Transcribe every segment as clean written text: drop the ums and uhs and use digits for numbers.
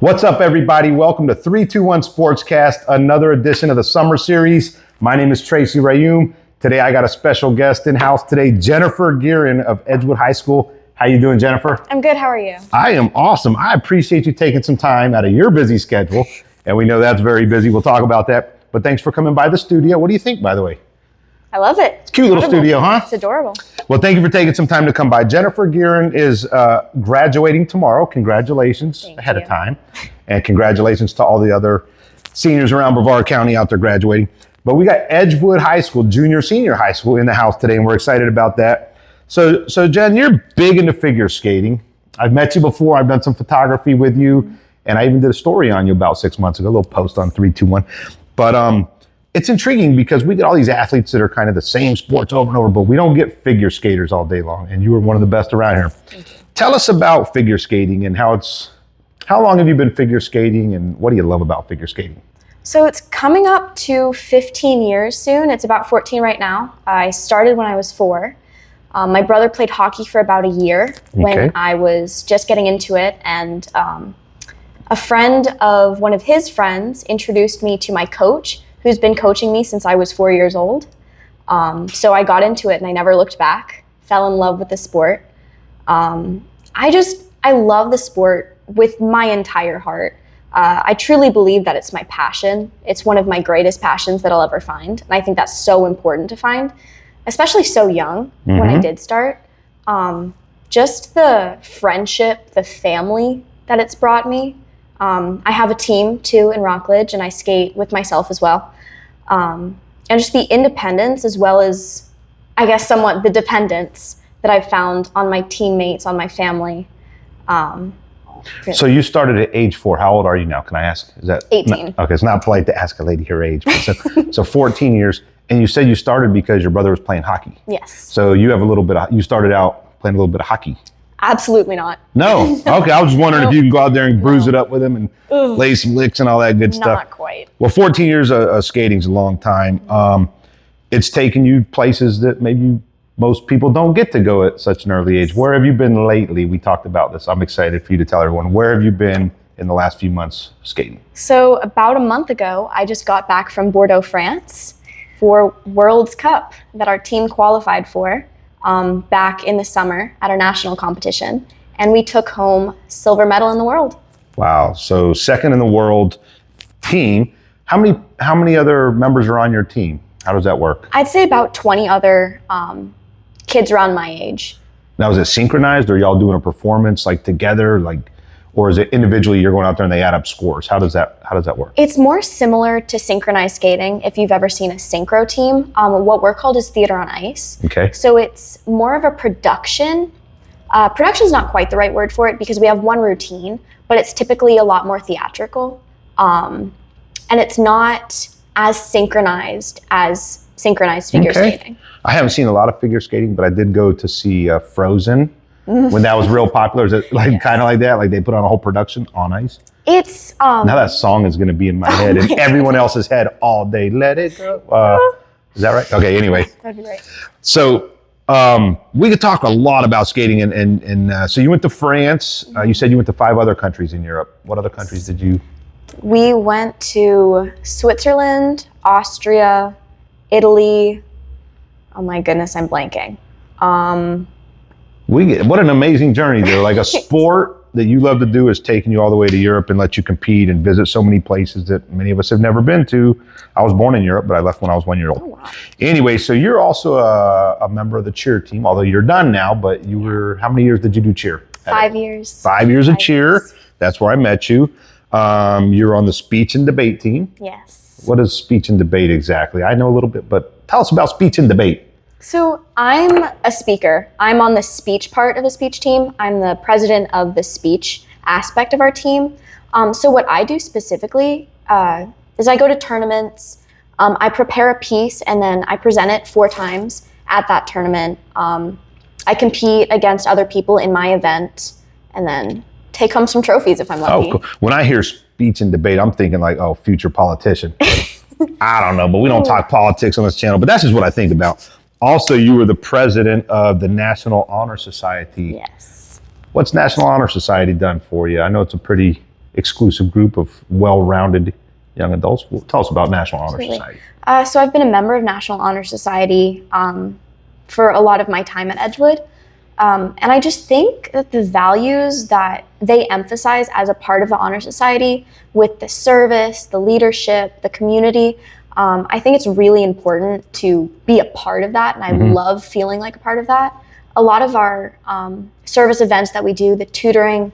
What's up, everybody? Welcome to 321 Sportscast, another edition of the summer series. My name is Tracy Rheaume. Today, I got a special guest in-house today, Jennifer Gearin of Edgewood High School. How you doing, Jennifer? I'm good. How are you? I am awesome. I appreciate you taking some time out of your busy schedule, and we know that's very busy. We'll talk about that. But thanks for coming by the studio. What do you think, by the way? I love it. It's a cute little studio, huh? It's adorable. Well, thank you for taking some time to come by. Jennifer Gearin is graduating tomorrow. Congratulations ahead of time. And congratulations to all the other seniors around Brevard County out there graduating. But we got Edgewood High School, junior, senior high school in the house today, and we're excited about that. So Jen, you're big into figure skating. I've met you before. I've done some photography with you, and I even did a story on you about 6 months ago, a little post on 321. But it's intriguing because we get all these athletes that are kind of the same sports over and over, but we don't get figure skaters all day long, and you were one of the best around here. Tell us about figure skating and how long have you been figure skating, and what do you love about figure skating? So it's coming up to 15 years soon. It's about 14 right now. I started when I was 4. My brother played hockey for about a year when I was just getting into it, and a friend of one of his friends introduced me to my coach, who's been coaching me since I was 4 years old. So I got into it and I never looked back, fell in love with the sport. I love the sport with my entire heart. I truly believe that it's my passion. It's one of my greatest passions that I'll ever find. And I think that's so important to find, especially so young when I did start. Just the friendship, the family that it's brought me. I have a team too in Rockledge, and I skate with myself as well. And just the independence as well as, I guess, somewhat the dependence that I've found on my teammates, on my family. So you started at age 4. How old are you now? Can I ask? Is that 18. Okay, it's not polite to ask a lady her age. But so 14 years, and you said you started because your brother was playing hockey. Yes. So you have you started out playing a little bit of hockey. Absolutely not. No. Okay, I was just wondering if you can go out there and bruise it up with him and lay some licks and all that good stuff. Not quite. Well, 14 years of skating's a long time. It's taken you places that maybe most people don't get to go at such an early age. Where have you been lately? We talked about this. I'm excited for you to tell everyone. Where have you been in the last few months skating? So about a month ago, I just got back from Bordeaux, France for World's Cup that our team qualified for back in the summer at our national competition. And we took home silver medal in the world. Wow. So second in the world team. How many other members are on your team? How does that work? I'd say about 20 other kids around my age. Now, is it synchronized, or y'all doing a performance like together, or is it individually? You're going out there and they add up scores. How does that work? It's more similar to synchronized skating. If you've ever seen a synchro team, what we're called is theater on ice. Okay. So it's more of a production. Production is not quite the right word for it because we have one routine, but it's typically a lot more theatrical, and it's not as synchronized as synchronized figure skating. I haven't seen a lot of figure skating, but I did go to see Frozen when that was real popular. Is it kind of like that? Like they put on a whole production on ice? It's now that song is going to be in my head and everyone else's head all day. Let it go. Is that right? Okay. Anyway, that'd be right. So we could talk a lot about skating, and so you went to France. You said you went to 5 other countries in Europe. What other countries did you? We went to Switzerland, Austria, Italy. Oh my goodness, I'm blanking. What an amazing journey there. Like a sport that you love to do is taking you all the way to Europe and let you compete and visit so many places that many of us have never been to. I was born in Europe, but I left when I was 1 year old. Oh, wow. Anyway, so you're also a member of the cheer team, although you're done now, but you were, how many years did you do cheer? 5 years. 5 years of cheer. That's where I met you. You're on the speech and debate team. Yes. What is speech and debate exactly? I know a little bit, but tell us about speech and debate. So I'm a speaker. I'm on the speech part of the speech team. I'm the president of the speech aspect of our team. So what I do specifically is I go to tournaments, I prepare a piece, and then I present it 4 times at that tournament. I compete against other people in my event, and then take home some trophies if I'm lucky. Oh, cool. When I hear speech and debate, I'm thinking like, oh, future politician. I don't know, but we don't talk politics on this channel, but that's just what I think about. Also, you were the president of the National Honor Society. Yes. What's National Honor Society done for you? I know it's a pretty exclusive group of well-rounded young adults. Well, tell us about National Honor Absolutely. Society. So I've been a member of National Honor Society for a lot of my time at Edgewood. And I just think that the values that they emphasize as a part of the Honor Society, with the service, the leadership, the community, I think it's really important to be a part of that. And I love feeling like a part of that. A lot of our service events that we do, the tutoring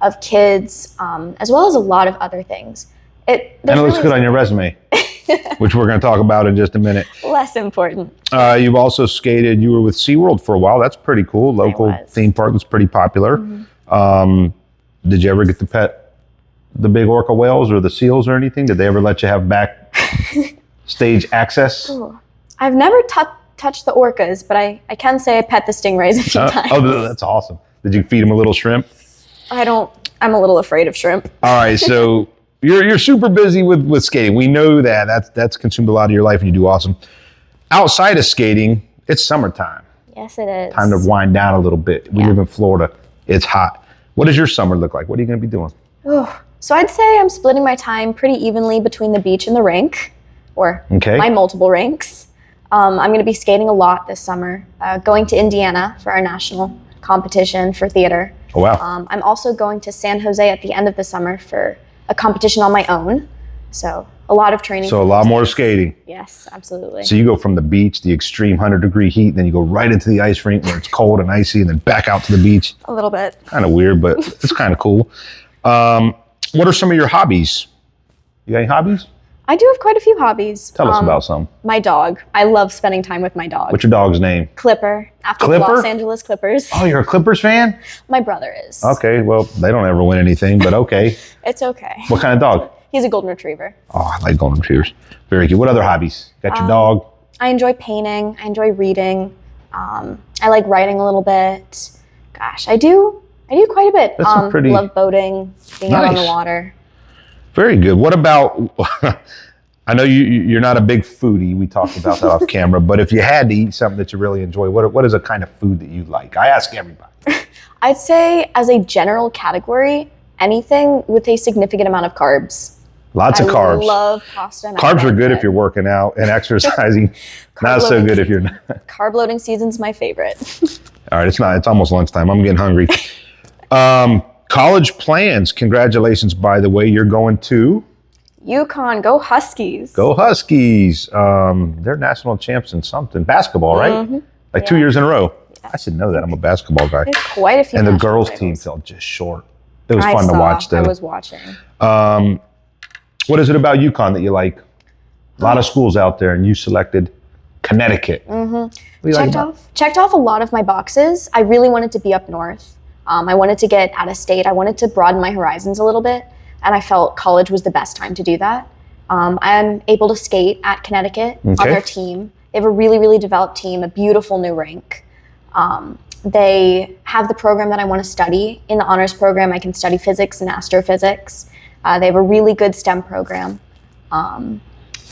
of kids, as well as a lot of other things. And it looks good on your resume, which we're going to talk about in just a minute. Less important. You've also skated, you were with SeaWorld for a while. That's pretty cool. Local theme park was pretty popular. Did you ever get to pet the big orca whales or the seals or anything? Did they ever let you have backstage access? Ooh. I've never touched the orcas, but I can say I pet the stingrays a few times. Oh, that's awesome. Did you feed them a little shrimp? I'm a little afraid of shrimp. All right, so you're super busy with skating. We know that. That's consumed a lot of your life, and you do awesome. Outside of skating, it's summertime. Yes, it is. Time to wind down a little bit. We live in Florida. It's hot. What does your summer look like? What are you going to be doing? So I'd say I'm splitting my time pretty evenly between the beach and the rink, or my multiple rinks. I'm going to be skating a lot this summer, going to Indiana for our national competition for theater. Oh, wow. I'm also going to San Jose at the end of the summer for a competition on my own. So a lot of training. So a lot more skating. Yes, absolutely. So you go from the beach, the extreme 100-degree heat, and then you go right into the ice rink where it's cold and icy, and then back out to the beach. A little bit. Kind of weird, but it's kind of cool. What are some of your hobbies? You got any hobbies? I do have quite a few hobbies. Tell us about some. My dog. I love spending time with my dog. What's your dog's name? Clipper, after the Los Angeles Clippers. Oh, you're a Clippers fan? My brother is. Okay, well, they don't ever win anything, but okay. It's okay. What kind of dog? He's a golden retriever. Oh, I like golden retrievers. Very good. What other hobbies? Got your dog? I enjoy painting. I enjoy reading. I like writing a little bit. Gosh, I do quite a bit. That's pretty... Love boating, being out on the water. Very good. What about... I know you're not a big foodie. We talked about that off camera. But if you had to eat something that you really enjoy, what is a kind of food that you like? I ask everybody. I'd say as a general category, anything with a significant amount of carbs. Lots of carbs. I love pasta. And carbs are good if you're working out and exercising. Not so good if you're not. Carb loading season's my favorite. All right, it's almost lunchtime. I'm getting hungry. College plans. Congratulations, by the way. You're going to... UConn, go Huskies. Go Huskies. They're national champs in something. Basketball, right? Like 2 years in a row. Yeah. I should know that. I'm a basketball guy. There's quite a few. And the girls' team fell just short. It was fun to watch, though. I was watching. What is it about UConn that you like? A lot of schools out there, and you selected Connecticut. Checked off a lot of my boxes. I really wanted to be up north. I wanted to get out of state. I wanted to broaden my horizons a little bit. And I felt college was the best time to do that. I'm able to skate at Connecticut on their team. They have a really, really developed team, a beautiful new rink. They have the program that I want to study. In the honors program, I can study physics and astrophysics. They have a really good STEM program. And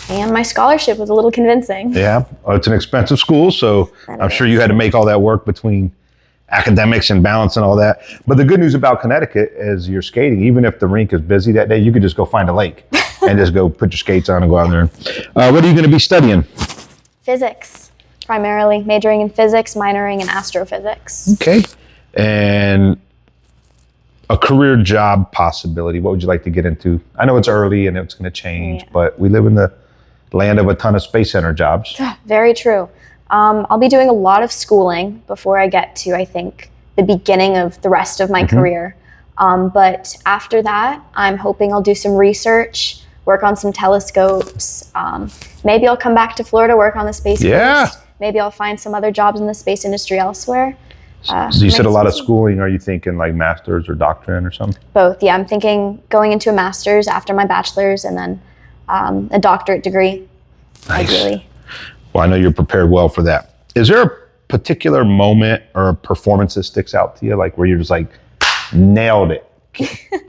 my scholarship was a little convincing. Yeah, it's an expensive school, so I'm sure you had to make all that work between academics and balance and all that. But the good news about Connecticut is you're skating, even if the rink is busy that day, you could just go find a lake and just go put your skates on and go out there. What are you going to be studying? Physics, primarily. Majoring in physics, minoring in astrophysics. Okay. And a career job possibility, what would you like to get into? I know it's early and it's going to change, but we live in the land of a ton of Space Center jobs. Very true. I'll be doing a lot of schooling before I get to, I think, the beginning of the rest of my career. But after that, I'm hoping I'll do some research, work on some telescopes. Maybe I'll come back to Florida, work on the Space Coast. Maybe I'll find some other jobs in the space industry elsewhere. So you said a lot of schooling. Are you thinking like master's or doctorate or something? Both, yeah. I'm thinking going into a master's after my bachelor's and then a doctorate degree, ideally. Well, I know you're prepared well for that. Is there a particular moment or a performance that sticks out to you, like where you're just like, nailed it?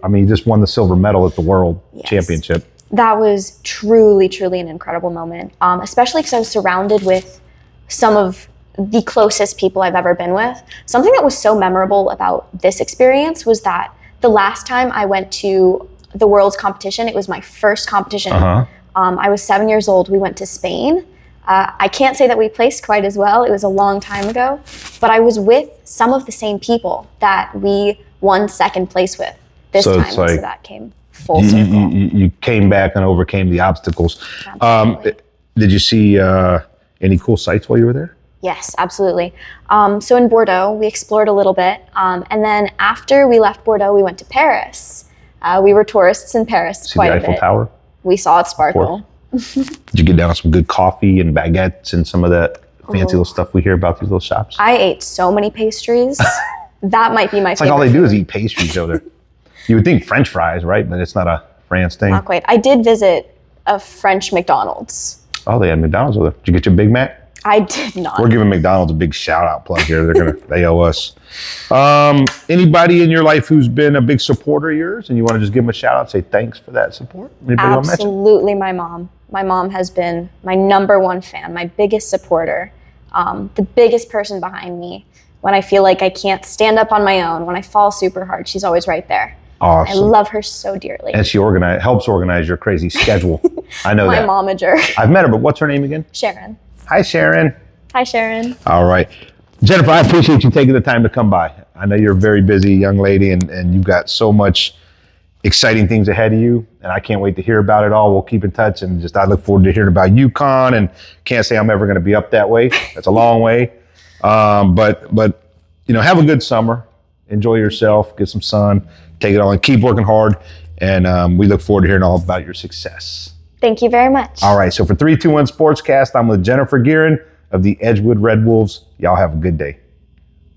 I mean, you just won the silver medal at the World Championship. That was truly, truly an incredible moment, especially because I was surrounded with some of the closest people I've ever been with. Something that was so memorable about this experience was that the last time I went to the world's competition. It was my first competition. I was 7 years old. We went to Spain. I can't say that we placed quite as well. It was a long time ago, but I was with some of the same people that we won second place with this time. So that came full circle. You came back and overcame the obstacles. Did you see any cool sights while you were there? Yes, absolutely. So in Bordeaux, we explored a little bit. And then after we left Bordeaux, we went to Paris. We were tourists in Paris quite a bit. See the Eiffel Tower? We saw it sparkle. Did you get down on some good coffee and baguettes and some of that fancy little stuff we hear about these little shops? I ate so many pastries. That might be my it's favorite. Like all they do is eat pastries over there. You would think French fries, right? But it's not a France thing. Not quite. I did visit a French McDonald's. Oh, they had McDonald's over there. Did you get your Big Mac? I did not. We're giving McDonald's a big shout out plug here. They owe us. Anybody in your life who's been a big supporter of yours and you want to just give them a shout out, say thanks for that support? Anybody want to mention? Absolutely, my mom. My mom has been my #1 fan, my biggest supporter, the biggest person behind me. When I feel like I can't stand up on my own, when I fall super hard, she's always right there. Awesome. I love her so dearly. And she helps organize your crazy schedule. I know that. My momager. I've met her, but what's her name again? Sharon. Hi, Sharon. Hi, Sharon. All right. Jennifer, I appreciate you taking the time to come by. I know you're a very busy young lady and you've got so much exciting things ahead of you. And I can't wait to hear about it all. We'll keep in touch and I look forward to hearing about UConn and can't say I'm ever going to be up that way. That's a long way. But have a good summer. Enjoy yourself, get some sun, take it all and keep working hard. And we look forward to hearing all about your success. Thank you very much. All right. So for 321 Sportscast, I'm with Jennifer Gearin of the Edgewood Red Wolves. Y'all have a good day.